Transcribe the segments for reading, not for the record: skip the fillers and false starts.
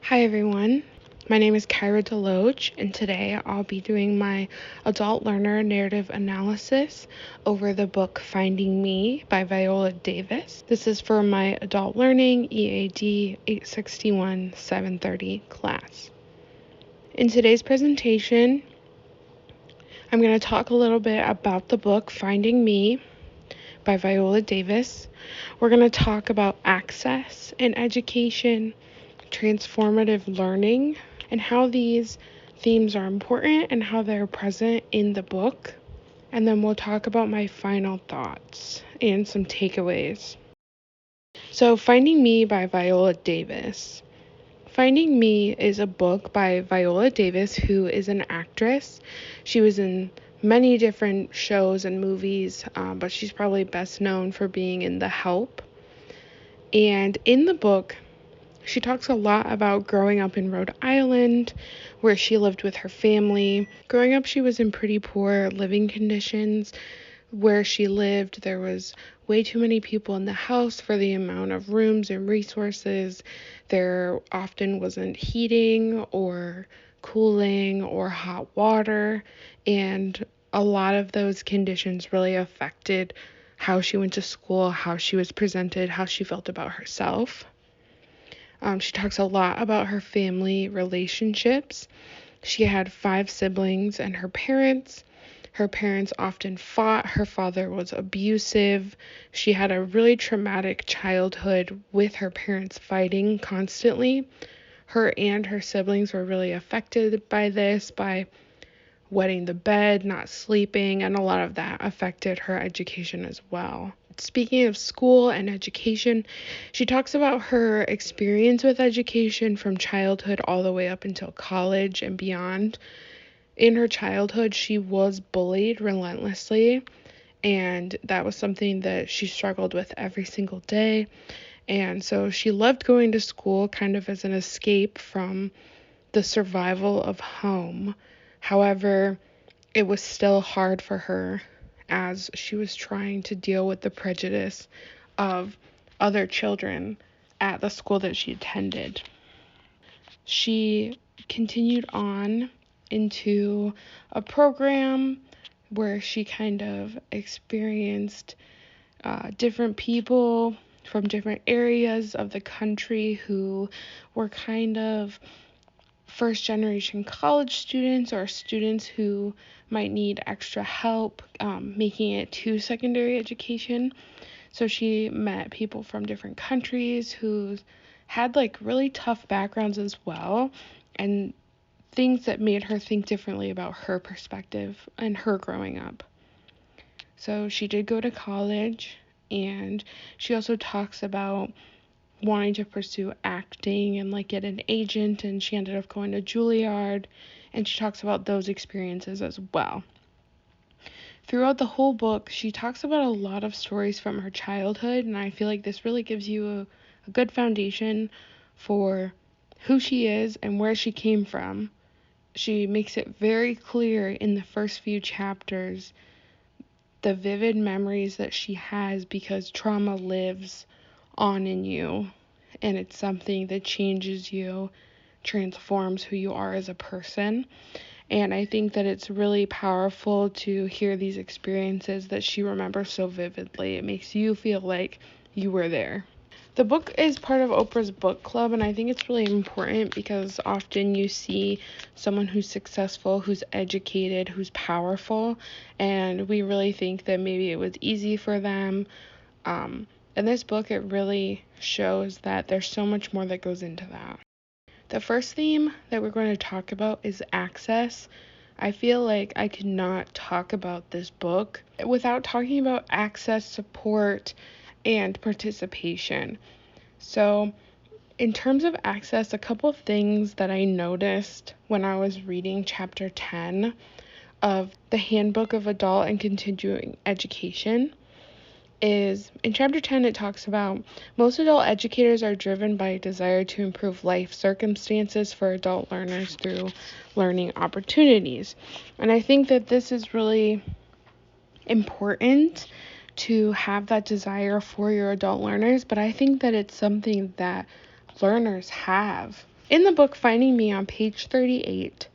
Hi everyone, my name is DeLoach, and today I'll be doing my adult learner narrative analysis over the book Finding Me by Viola Davis. This is for my adult learning EAD 861-730 class. In today's presentation, I'm going to talk a little bit about the book Finding Me by Viola Davis. We're going to talk about access in education, transformative learning, and how these themes are important and how they're present in the book. And then we'll talk about my final thoughts and some takeaways. So, Finding Me by Viola Davis. Finding Me is a book by Viola Davis, who is an actress. She was in many different shows and movies, but she's probably best known for being in The Help. And in the book, she talks a lot about growing up in Rhode Island, where she lived with her family. Growing up, she was in pretty poor living conditions. Where she lived, there was way too many people in the house for the amount of rooms and resources. There often wasn't heating or cooling or hot water, and a lot of those conditions really affected how she went to school, how she was presented, how she felt about herself. She talks a lot about her family relationships. She had 5 siblings and her parents. Her parents often fought. Her father was abusive. She had a really traumatic childhood with her parents fighting constantly. Her and her siblings were really affected by this, by wetting the bed, not sleeping, and a lot of that affected her education as well. Speaking of school and education, she talks about her experience with education from childhood all the way up until college and beyond. In her childhood, she was bullied relentlessly, and that was something that she struggled with every single day. And so she loved going to school kind of as an escape from the survival of home. However, it was still hard for her as she was trying to deal with the prejudice of other children at the school that she attended. She continued on into a program where she kind of experienced different people from different areas of the country who were kind of first generation college students or students who might need extra help making it to secondary education. So she met people from different countries who had really tough backgrounds as well, and things that made her think differently about her perspective and her growing up. So she did go to college, and she also talks about wanting to pursue acting and get an agent, and she ended up going to Juilliard, and she talks about those experiences as well. Throughout the whole book, she talks about a lot of stories from her childhood, and I feel like this really gives you a good foundation for who she is and where she came from. She makes it very clear in the first few chapters the vivid memories that she has because trauma lives on in you, and it's something that changes you, transforms who you are as a person. And I think that it's really powerful to hear these experiences that she remembers so vividly. It makes you feel like you were there. The book is part of Oprah's book club, and I think it's really important because often you see someone who's successful, who's educated, who's powerful, and we really think that maybe it was easy for them. In this book, it really shows that there's so much more that goes into that. The first theme that we're going to talk about is access. I feel like I could not talk about this book without talking about access, support, and participation. So, in terms of access, a couple of things that I noticed when I was reading chapter 10 of the Handbook of Adult and Continuing Education is in chapter 10 it talks about most adult educators are driven by a desire to improve life circumstances for adult learners through learning opportunities. And I think that this is really important to have that desire for your adult learners, but I think that it's something that learners have. In the book Finding Me on page 38,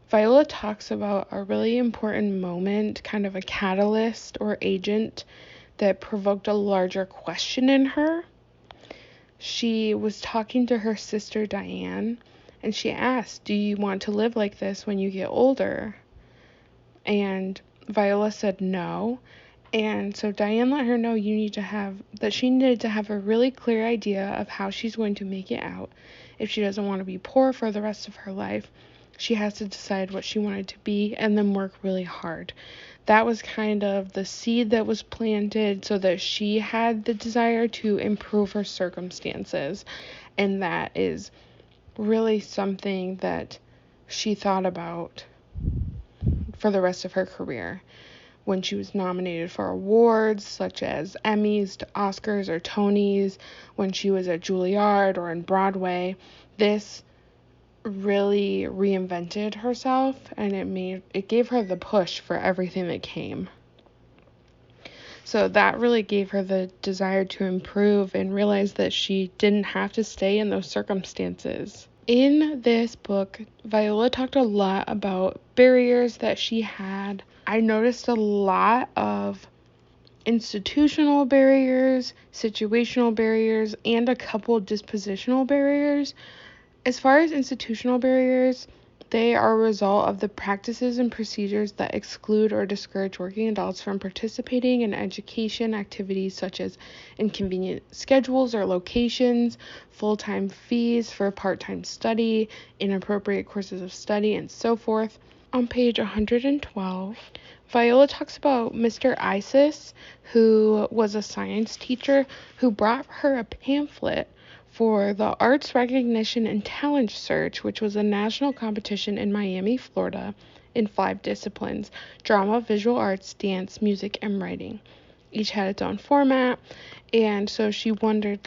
Viola talks about a really important moment, kind of a catalyst or agent that provoked a larger question in her. She was talking to her sister Diane, and she asked, "Do you want to live like this when you get older?" And Viola said no. And so Diane let her know that she needed to have a really clear idea of how she's going to make it out. If she doesn't want to be poor for the rest of her life, she has to decide what she wanted to be and then work really hard. That was kind of the seed that was planted so that she had the desire to improve her circumstances. And that is really something that she thought about for the rest of her career. When she was nominated for awards such as Emmys, Oscars, or Tonys, when she was at Juilliard or in Broadway, this really reinvented herself, and it gave her the push for everything that came. So that really gave her the desire to improve and realize that she didn't have to stay in those circumstances. In this book, Viola talked a lot about barriers that she had. I noticed a lot of institutional barriers, situational barriers, and a couple dispositional barriers. As far as institutional barriers, they are a result of the practices and procedures that exclude or discourage working adults from participating in education activities such as inconvenient schedules or locations, full-time fees for part-time study, inappropriate courses of study, and so forth. On page 112, Viola talks about Mr. Isis, who was a science teacher who brought her a pamphlet for the Arts Recognition and Talent Search, which was a national competition in Miami, Florida, in 5 disciplines: drama, visual arts, dance, music, and writing. Each had its own format, and so she wondered,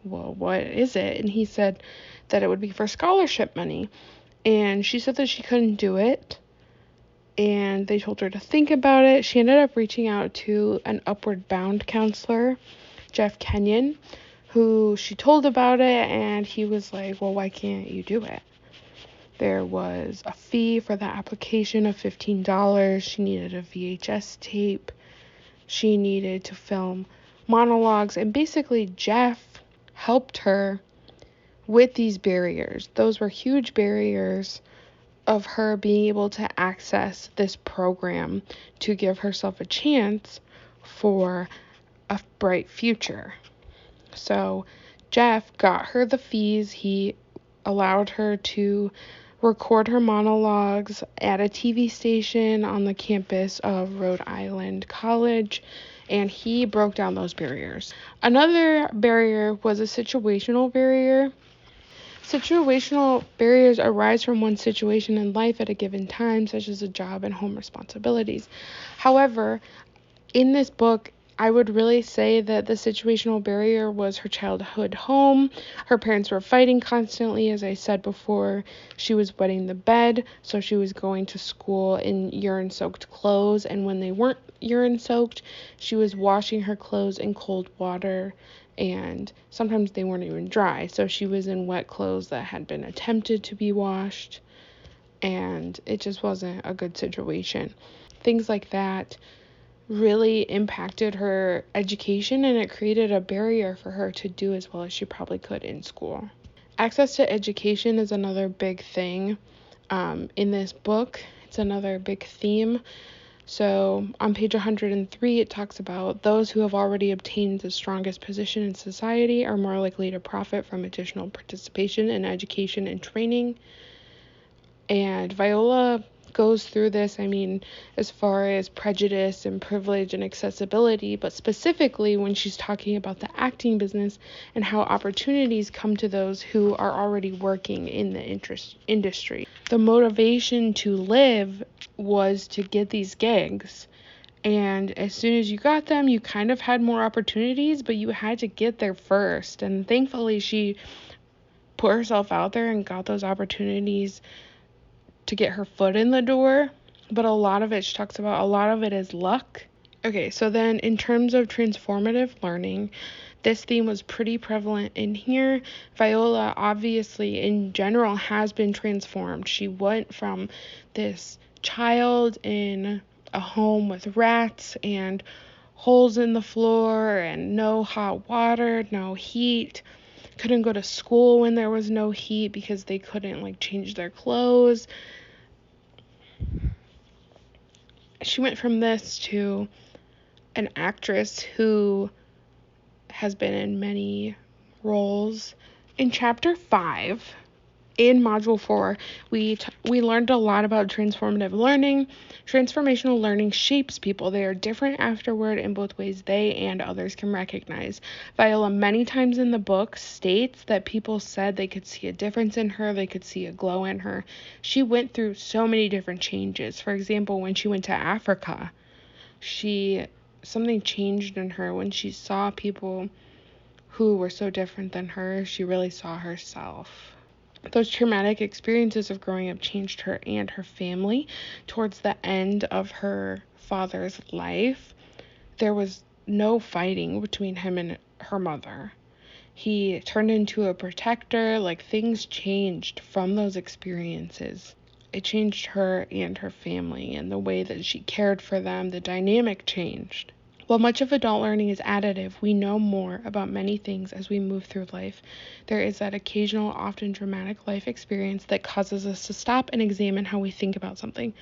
well, what is it? And he said that it would be for scholarship money, and she said that she couldn't do it, and they told her to think about it. She ended up reaching out to an Upward Bound counselor, Jeff Kenyon, who she told about it, and he was like, well, why can't you do it? There was a fee for the application of $15. She needed a VHS tape. She needed to film monologues, and basically Jeff helped her with these barriers. Those were huge barriers of her being able to access this program to give herself a chance for a bright future. So Jeff got her the fees. He allowed her to record her monologues at a TV station on the campus of Rhode Island College, and he broke down those barriers. Another barrier was a situational barrier. Situational barriers arise from one's situation in life at a given time, such as a job and home responsibilities. However, in this book, I would really say that the situational barrier was her childhood home. Her parents were fighting constantly. As I said before, she was wetting the bed, so she was going to school in urine-soaked clothes, and when they weren't urine-soaked, she was washing her clothes in cold water, and sometimes they weren't even dry, so she was in wet clothes that had been attempted to be washed, and it just wasn't a good situation. Things like that really impacted her education, and it created a barrier for her to do as well as she probably could in school. Access to education is another big thing in this book. It's another big theme. So on page 103, it talks about those who have already obtained the strongest position in society are more likely to profit from additional participation in education and training. And Viola goes through this, as far as prejudice and privilege and accessibility, but specifically when she's talking about the acting business and how opportunities come to those who are already working in the industry. The motivation to live was to get these gigs, and as soon as you got them, you kind of had more opportunities, but you had to get there first. And thankfully she put herself out there and got those opportunities to get her foot in the door, but she talks about a lot of it is luck. Okay, so then in terms of transformative learning, This theme was pretty prevalent in here. Viola, obviously, in general, has been transformed. She went from this child in a home with rats and holes in the floor and no hot water, no heat. Couldn't go to school when there was no heat because they couldn't change their clothes. She went from this to an actress who has been in many roles. In chapter 5, in module 4, we learned a lot about transformative learning. Transformational learning shapes people. They are different afterward in both ways they and others can recognize. Viola many times in the book states that people said they could see a difference in her, they could see a glow in her. She went through so many different changes. For example, when she went to Africa, something changed in her when she saw people who were so different than her. She really saw herself. Those traumatic experiences of growing up changed her and her family. Towards the end of her father's life, there was no fighting between him and her mother. He turned into a protector. Things changed from those experiences. It changed her and her family, and the way that she cared for them, the dynamic changed. While much of adult learning is additive, we know more about many things as we move through life. There is that occasional, often dramatic life experience that causes us to stop and examine how we think about something.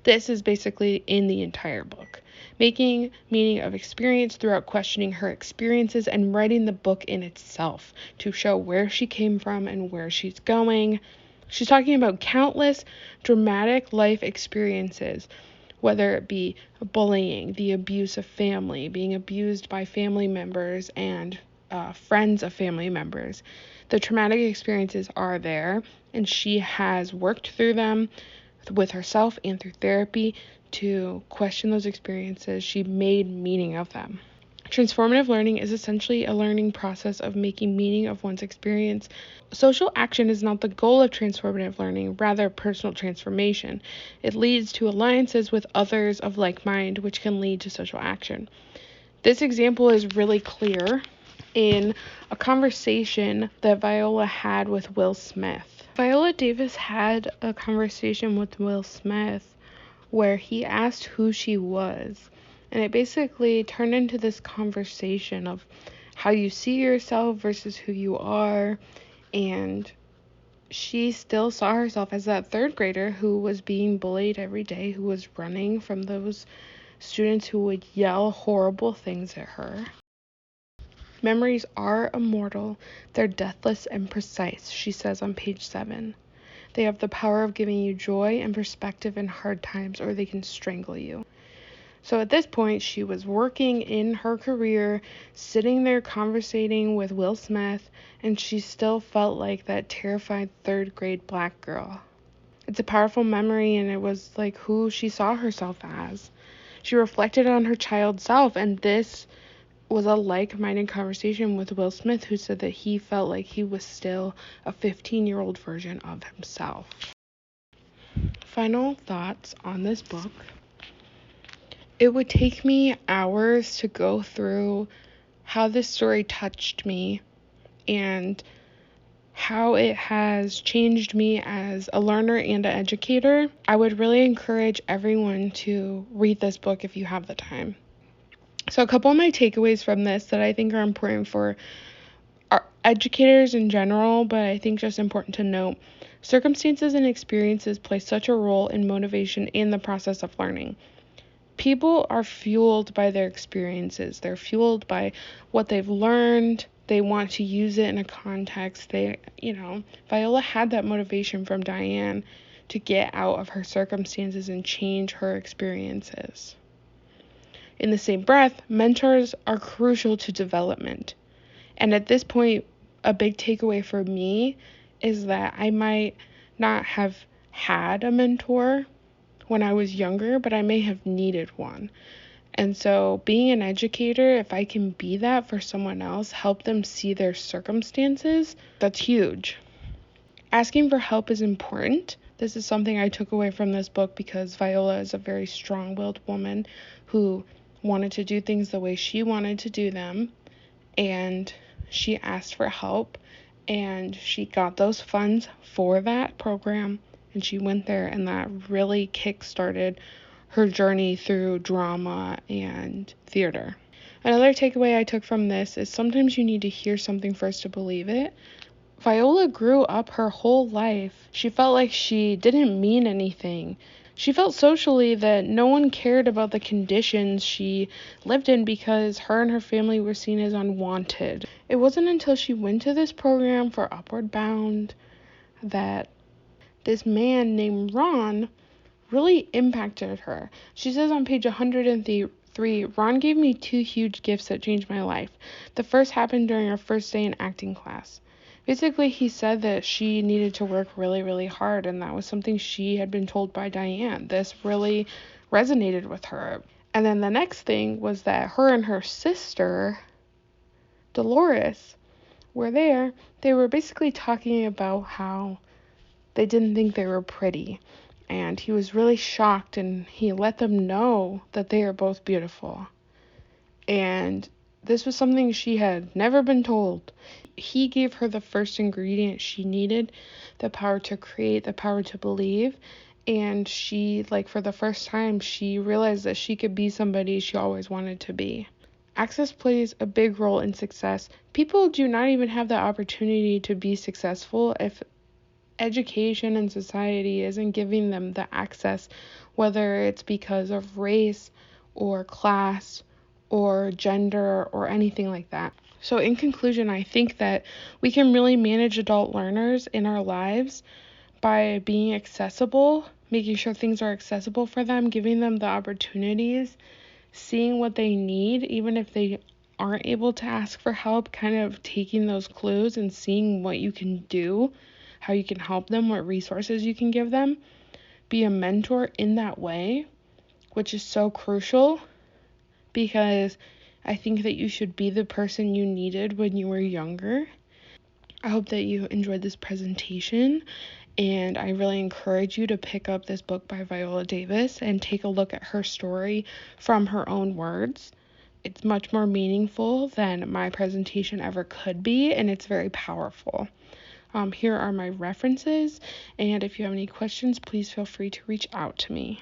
This is basically in the entire book. Making meaning of experience throughout questioning her experiences and writing the book in itself to show where she came from and where she's going. She's talking about countless dramatic life experiences, whether it be bullying, the abuse of family, being abused by family members and friends of family members. The traumatic experiences are there, and she has worked through them with herself and through therapy to question those experiences. She made meaning of them. Transformative learning is essentially a learning process of making meaning of one's experience. Social action is not the goal of transformative learning, rather personal transformation. It leads to alliances with others of like mind, which can lead to social action. This example is really clear in a conversation that Viola had with Will Smith. Viola Davis had a conversation with Will Smith where he asked who she was. And it basically turned into this conversation of how you see yourself versus who you are. And she still saw herself as that third grader who was being bullied every day, who was running from those students who would yell horrible things at her. Memories are immortal. They're deathless and precise, she says on page 7. They have the power of giving you joy and perspective in hard times, or they can strangle you. So at this point, she was working in her career, sitting there conversating with Will Smith, and she still felt like that terrified third grade black girl. It's a powerful memory, and it was who she saw herself as. She reflected on her child self, and this was a like-minded conversation with Will Smith, who said that he felt like he was still a 15-year-old version of himself. Final thoughts on this book. It would take me hours to go through how this story touched me and how it has changed me as a learner and an educator. I would really encourage everyone to read this book if you have the time. So a couple of my takeaways from this that I think are important for our educators in general, but I think just important to note. Circumstances and experiences play such a role in motivation in the process of learning. People are fueled by their experiences. They're fueled by what they've learned. They want to use it in a context. Viola had that motivation from Diane to get out of her circumstances and change her experiences. In the same breath, mentors are crucial to development. And at this point, a big takeaway for me is that I might not have had a mentor when I was younger, but I may have needed one. And so being an educator, if I can be that for someone else, help them see their circumstances, that's huge. Asking for help is important. This is something I took away from this book because Viola is a very strong-willed woman who wanted to do things the way she wanted to do them. and she asked for help, and she got those funds for that program, and she went there, and that really kick-started her journey through drama and theater. Another takeaway I took from this is sometimes you need to hear something first to believe it. Viola grew up her whole life. She felt like she didn't mean anything. She felt socially that no one cared about the conditions she lived in because her and her family were seen as unwanted. It wasn't until she went to this program for Upward Bound that this man named Ron really impacted her. She says on page 103, Ron gave me 2 huge gifts that changed my life. The first happened during our first day in acting class. Basically, he said that she needed to work really, really hard, and that was something she had been told by Diane. This really resonated with her. And then the next thing was that her and her sister, Dolores, were there. They were basically talking about how they didn't think they were pretty. And he was really shocked, and he let them know that they are both beautiful. And this was something she had never been told. He gave her the first ingredient she needed, the power to create, the power to believe. And she, for the first time, she realized that she could be somebody she always wanted to be. Access plays a big role in success. People do not even have the opportunity to be successful if education and society isn't giving them the access, whether it's because of race or class or gender or anything like that. So in conclusion, I think that we can really manage adult learners in our lives by being accessible, making sure things are accessible for them, giving them the opportunities, seeing what they need, even if they aren't able to ask for help, kind of taking those clues and seeing what you can do, how you can help them, what resources you can give them. Be a mentor in that way, which is so crucial because I think that you should be the person you needed when you were younger. I hope that you enjoyed this presentation, and I really encourage you to pick up this book by Viola Davis and take a look at her story from her own words. It's much more meaningful than my presentation ever could be, and it's very powerful. Here are my references, and if you have any questions, please feel free to reach out to me.